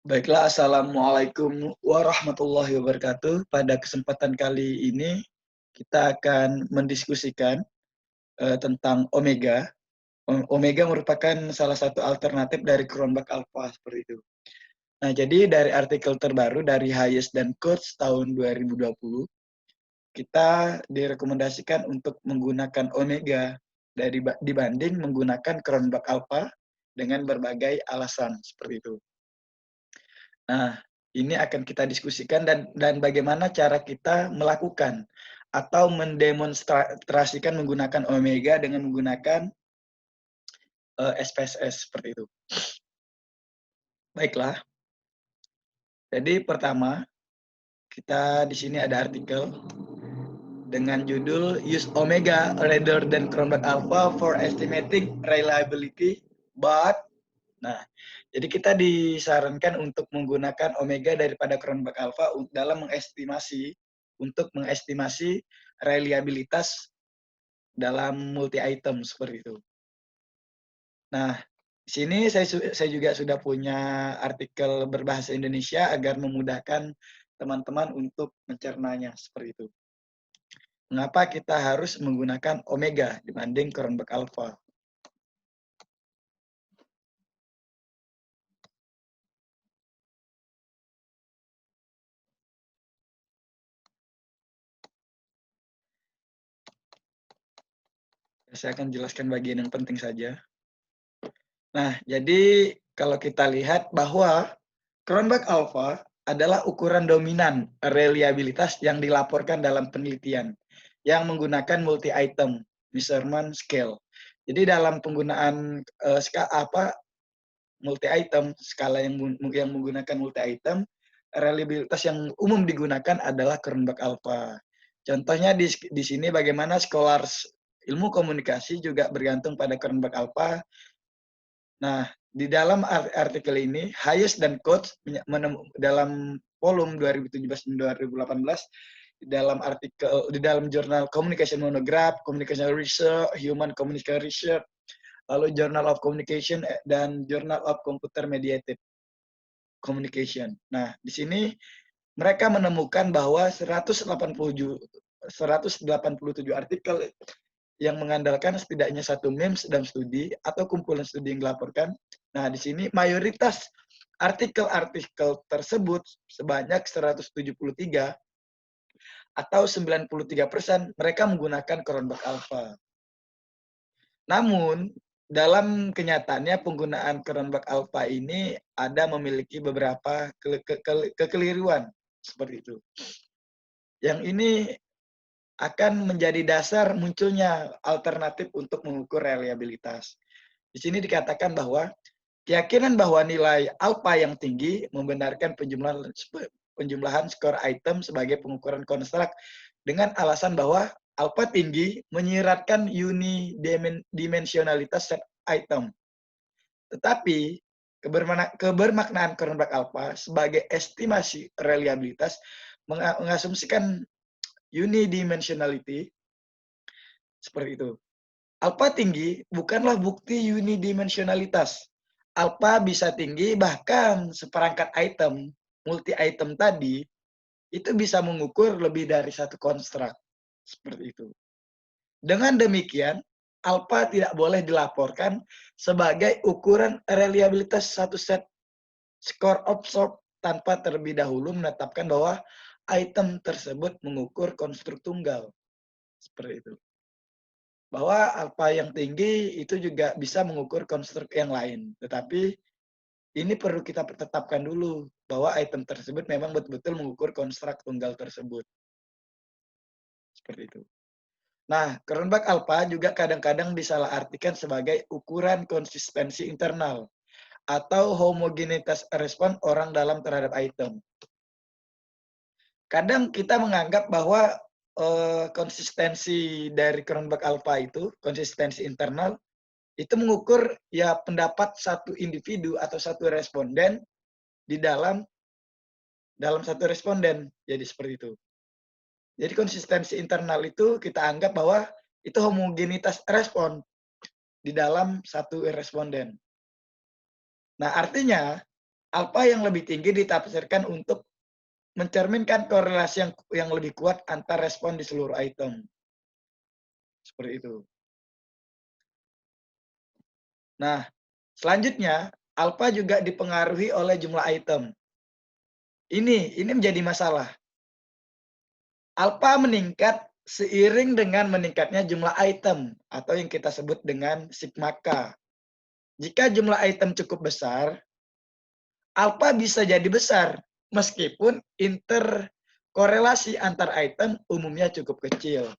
Baiklah, Assalamualaikum warahmatullahi wabarakatuh. Pada kesempatan kali ini, kita akan mendiskusikan tentang omega. Omega merupakan salah satu alternatif dari Cronbach alpha, seperti itu. Nah, jadi dari artikel terbaru dari Hayes dan Coates tahun 2020, kita direkomendasikan untuk menggunakan omega dibanding menggunakan Cronbach alpha dengan berbagai alasan, seperti itu. Nah, ini akan kita diskusikan dan bagaimana cara kita melakukan atau mendemonstrasikan menggunakan omega dengan menggunakan SPSS seperti itu. Baiklah. Jadi pertama, kita di sini ada artikel dengan judul Use Omega rather than Cronbach alpha for estimating reliability, but nah, jadi kita disarankan untuk menggunakan omega daripada Cronbach alpha dalam mengestimasi reliabilitas dalam multi item seperti itu. Nah, di sini saya juga sudah punya artikel berbahasa Indonesia agar memudahkan teman-teman untuk mencernanya seperti itu. Mengapa kita harus menggunakan omega dibanding Cronbach alpha? Saya akan jelaskan bagian yang penting saja. Nah, jadi kalau kita lihat bahwa Cronbach alpha adalah ukuran dominan reliabilitas yang dilaporkan dalam penelitian yang menggunakan multi-item measurement scale. Jadi dalam penggunaan multi-item, skala yang menggunakan multi-item, reliabilitas yang umum digunakan adalah Cronbach alpha. Contohnya di sini bagaimana scholars ilmu komunikasi juga bergantung pada Cronbach alpha. Nah, di dalam artikel ini, Hayes dan Coates dalam volume 2017 dan 2018, di dalam jurnal Communication Monograph, Communication Research, Human Communication Research, lalu Journal of Communication dan Journal of Computer Mediated Communication. Nah, di sini mereka menemukan bahwa 187 artikel yang mengandalkan setidaknya satu MEMS dalam studi atau kumpulan studi yang dilaporkan. Nah, di sini mayoritas artikel-artikel tersebut sebanyak 173 atau 93% mereka menggunakan Cronbach alpha. Namun, dalam kenyataannya penggunaan Cronbach alpha ini memiliki beberapa kekeliruan seperti itu. Yang ini akan menjadi dasar munculnya alternatif untuk mengukur reliabilitas. Di sini dikatakan bahwa keyakinan bahwa nilai alpha yang tinggi membenarkan penjumlahan skor item sebagai pengukuran konstruk dengan alasan bahwa alpha tinggi menyiratkan unidimensionalitas set item. Tetapi kebermaknaan Cronbach alpha sebagai estimasi reliabilitas mengasumsikan unidimensionality seperti itu. Alpha tinggi bukanlah bukti unidimensionalitas. Alpha bisa tinggi bahkan seperangkat item, multi item tadi, itu bisa mengukur lebih dari satu konstruk. Seperti itu. Dengan demikian, alpha tidak boleh dilaporkan sebagai ukuran reliabilitas satu set score observed tanpa terlebih dahulu menetapkan bahwa item tersebut mengukur konstruk tunggal. Seperti itu. Bahwa alpha yang tinggi itu juga bisa mengukur konstruk yang lain. Tetapi ini perlu kita tetapkan dulu bahwa item tersebut memang betul-betul mengukur konstruk tunggal tersebut. Seperti itu. Nah, Cronbach alpha juga kadang-kadang disalahartikan sebagai ukuran konsistensi internal atau homogenitas respon orang dalam terhadap item. Kadang kita menganggap bahwa konsistensi dari Cronbach alpha itu, konsistensi internal, itu mengukur ya pendapat satu individu atau satu responden di dalam satu responden. Jadi seperti itu. Jadi konsistensi internal itu kita anggap bahwa itu homogenitas respon di dalam satu responden. Nah, artinya Alfa yang lebih tinggi ditafsirkan untuk mencerminkan korelasi yang lebih kuat antar respon di seluruh item. Seperti itu. Nah, selanjutnya, alfa juga dipengaruhi oleh jumlah item. Ini menjadi masalah. Alfa meningkat seiring dengan meningkatnya jumlah item atau yang kita sebut dengan sigma K. Jika jumlah item cukup besar, alfa bisa jadi besar meskipun interkorelasi antar item umumnya cukup kecil.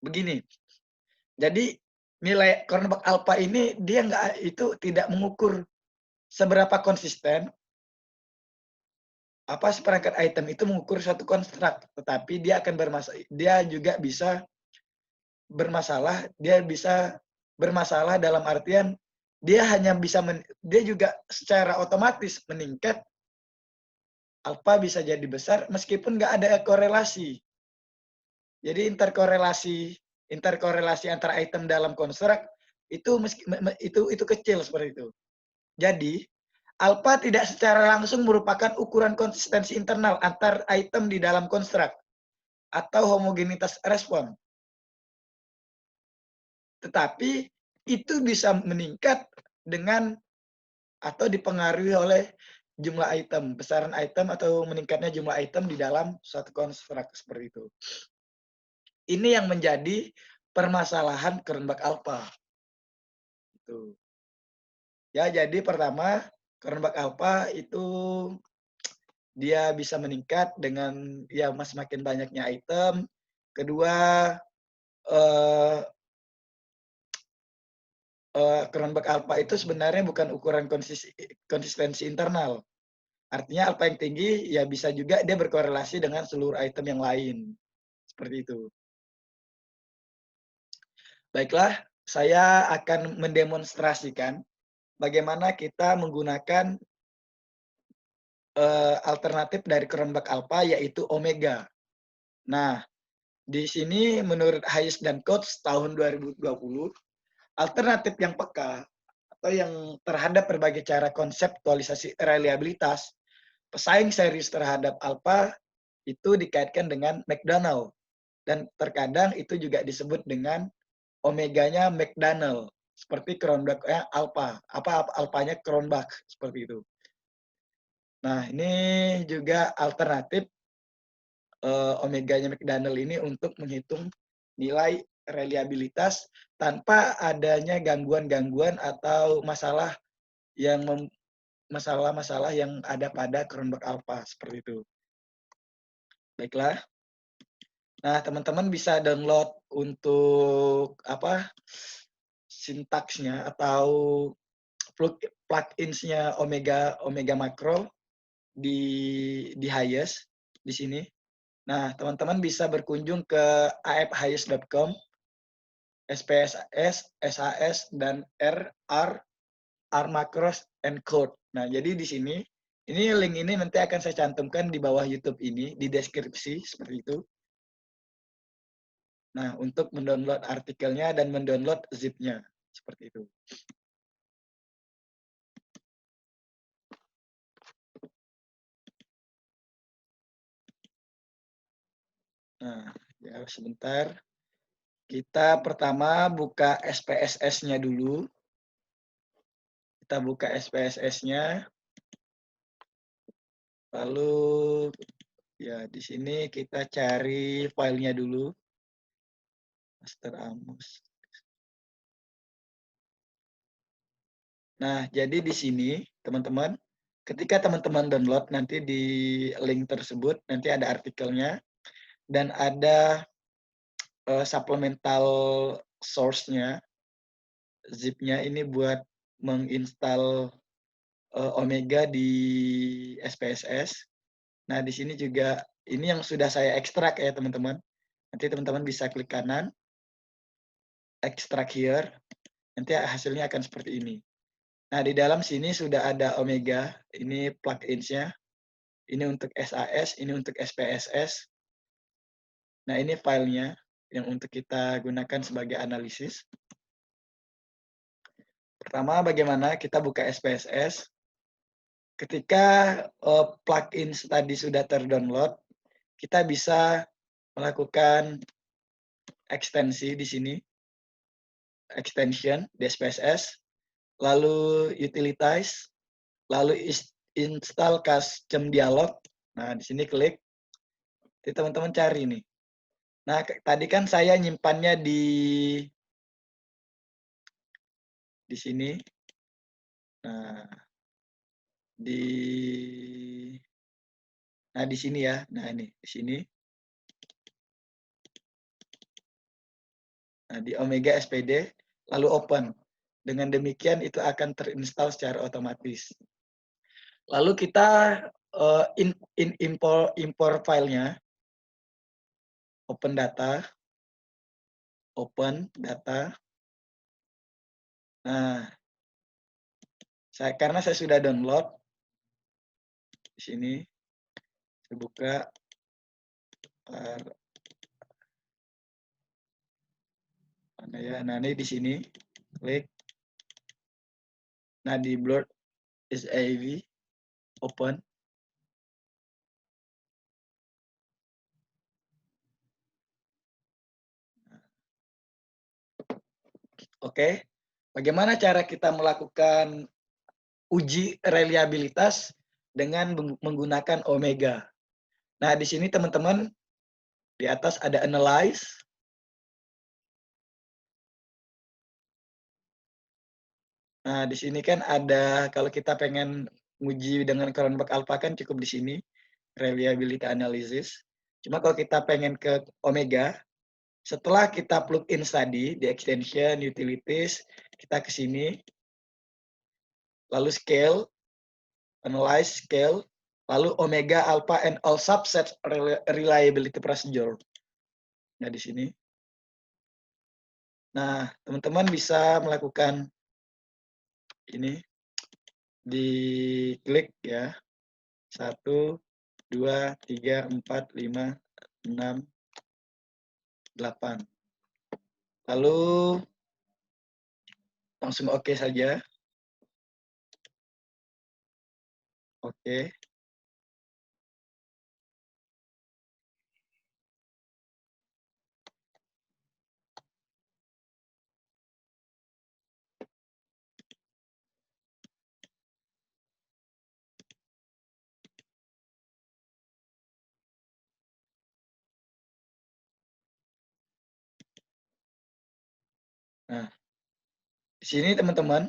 Begini, jadi nilai Cronbach alpha ini dia tidak mengukur seberapa konsisten seperangkat item itu mengukur suatu konstruk, tetapi dia akan dia juga bisa bermasalah, dia bisa bermasalah dalam artian dia hanya bisa dia juga secara otomatis meningkat, alpha bisa jadi besar meskipun nggak ada korelasi. Jadi interkorelasi antara item dalam konstruk itu kecil seperti itu. Jadi alpha tidak secara langsung merupakan ukuran konsistensi internal antar item di dalam konstruk atau homogenitas respon. Tetapi itu bisa meningkat dengan atau dipengaruhi oleh jumlah item, besaran item atau meningkatnya jumlah item di dalam suatu konstruk seperti itu. Ini yang menjadi permasalahan Cronbach alpha. Itu. Ya, jadi pertama Cronbach alpha itu dia bisa meningkat dengan ya semakin banyaknya item. Kedua, eh, Cronbach alpha itu sebenarnya bukan ukuran konsistensi internal. Artinya alpha yang tinggi ya bisa juga dia berkorelasi dengan seluruh item yang lain. Seperti itu. Baiklah, saya akan mendemonstrasikan bagaimana kita menggunakan alternatif dari Cronbach alpha yaitu omega. Nah, di sini menurut Hayes dan Coates tahun 2020, alternatif yang peka atau yang terhadap berbagai cara konseptualisasi reliabilitas, pesaing series terhadap alpha itu dikaitkan dengan McDonald. Dan terkadang itu juga disebut dengan omeganya McDonald. Seperti Cronbach alpha. Apa alpanya Cronbach, seperti itu. Nah, ini juga alternatif omeganya McDonald ini untuk menghitung nilai reliabilitas tanpa adanya gangguan-gangguan atau masalah-masalah yang ada pada Cronbach alpha seperti itu. Baiklah. Nah, teman-teman bisa download untuk sintaksnya atau plugins-nya Omega Macro di Hayes di sini. Nah, teman-teman bisa berkunjung ke afhayes.com, SPSS, SAS, dan R macros and code. Nah, jadi di sini, link ini nanti akan saya cantumkan di bawah YouTube ini, di deskripsi, seperti itu. Nah, untuk mendownload artikelnya dan mendownload zip-nya, seperti itu. Nah, ya sebentar. Kita pertama buka SPSS-nya dulu. Kita buka SPSS-nya. Lalu ya di sini kita cari filenya dulu. Master Amos. Nah, jadi di sini teman-teman, ketika teman-teman download nanti di link tersebut nanti ada artikelnya dan ada supplemental source-nya, zip-nya ini buat menginstal Omega di SPSS. Nah, di sini juga ini yang sudah saya ekstrak ya teman-teman. Nanti teman-teman bisa klik kanan, extract here. Nanti hasilnya akan seperti ini. Nah, di dalam sini sudah ada Omega. Ini plugins-nya. Ini untuk SAS, ini untuk SPSS. Nah, ini filenya yang untuk kita gunakan sebagai analisis. Pertama, bagaimana kita buka SPSS. ketika plugin tadi sudah terdownload, kita bisa melakukan ekstensi di sini, extension di SPSS, lalu utilities, lalu install custom dialog. Nah, di sini klik. Jadi teman-teman cari nih. Nah, tadi kan saya nyimpannya di sini. Nah, di sini ya. Nah, ini di sini. Nah, di Omega SPD lalu open. Dengan demikian itu akan terinstall secara otomatis. Lalu kita import filenya, open data. Nah, karena saya sudah download di sini, saya buka. Mana ya? Nah, ini di sini, klik. Nah, di Blur is AV, open. Oke, bagaimana cara kita melakukan uji reliabilitas dengan menggunakan Omega? Nah, di sini teman-teman, di atas ada analyze. Nah, di sini kan ada, kalau kita pengen nguji dengan Cronbach Alpha kan cukup di sini, reliability analysis. Cuma kalau kita pengen ke Omega, setelah kita plug in tadi di extension, utilities, kita ke sini, lalu scale, analyze, scale, lalu Omega, Alpha, and all subsets reliability procedure. Nah, di sini. Nah, teman-teman bisa melakukan ini, diklik ya. 1, 2, 3, 4, 5, 6, 8. Lalu langsung oke saja. Oke. Nah, di sini teman-teman,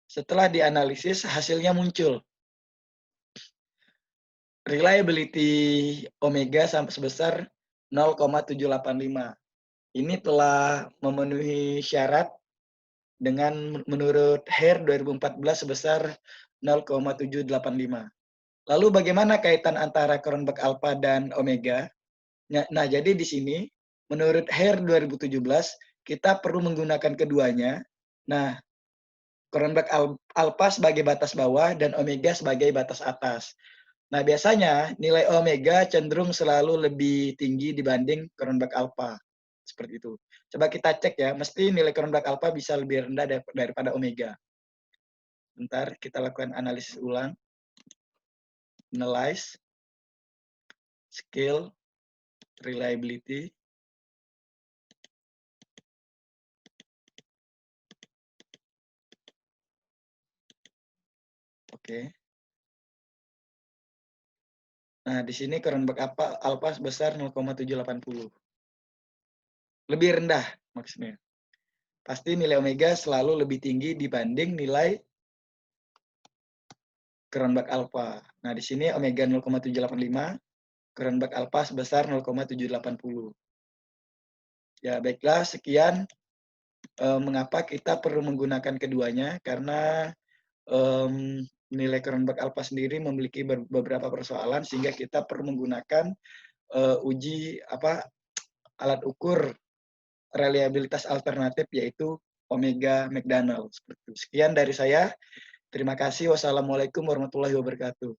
setelah dianalisis hasilnya muncul. Reliability Omega sampai sebesar 0,785. Ini telah memenuhi syarat dengan menurut HER 2014 sebesar 0,785. Lalu bagaimana kaitan antara Cronbach Alpha dan Omega? Nah, jadi di sini menurut HER 2017 kita perlu menggunakan keduanya. Nah, Cronbach Alpha sebagai batas bawah dan Omega sebagai batas atas. Nah, biasanya nilai Omega cenderung selalu lebih tinggi dibanding Cronbach Alpha. Seperti itu. Coba kita cek ya, mesti nilai Cronbach Alpha bisa lebih rendah daripada Omega. Bentar, kita lakukan analisis ulang. Analyze, scale, reliability. Oke. Nah, di sini Cronbach Alpha sebesar 0,780. Lebih rendah maksudnya. Pasti nilai Omega selalu lebih tinggi dibanding nilai Cronbach Alpha. Nah, di sini Omega 0,785, Cronbach Alpha sebesar 0,780. Ya, baiklah, sekian mengapa kita perlu menggunakan keduanya, karena nilai Cronbach Alpha sendiri memiliki beberapa persoalan sehingga kita perlu menggunakan uji alat ukur reliabilitas alternatif yaitu Omega McDonald. Sekian dari saya. Terima kasih. Wassalamualaikum warahmatullahi wabarakatuh.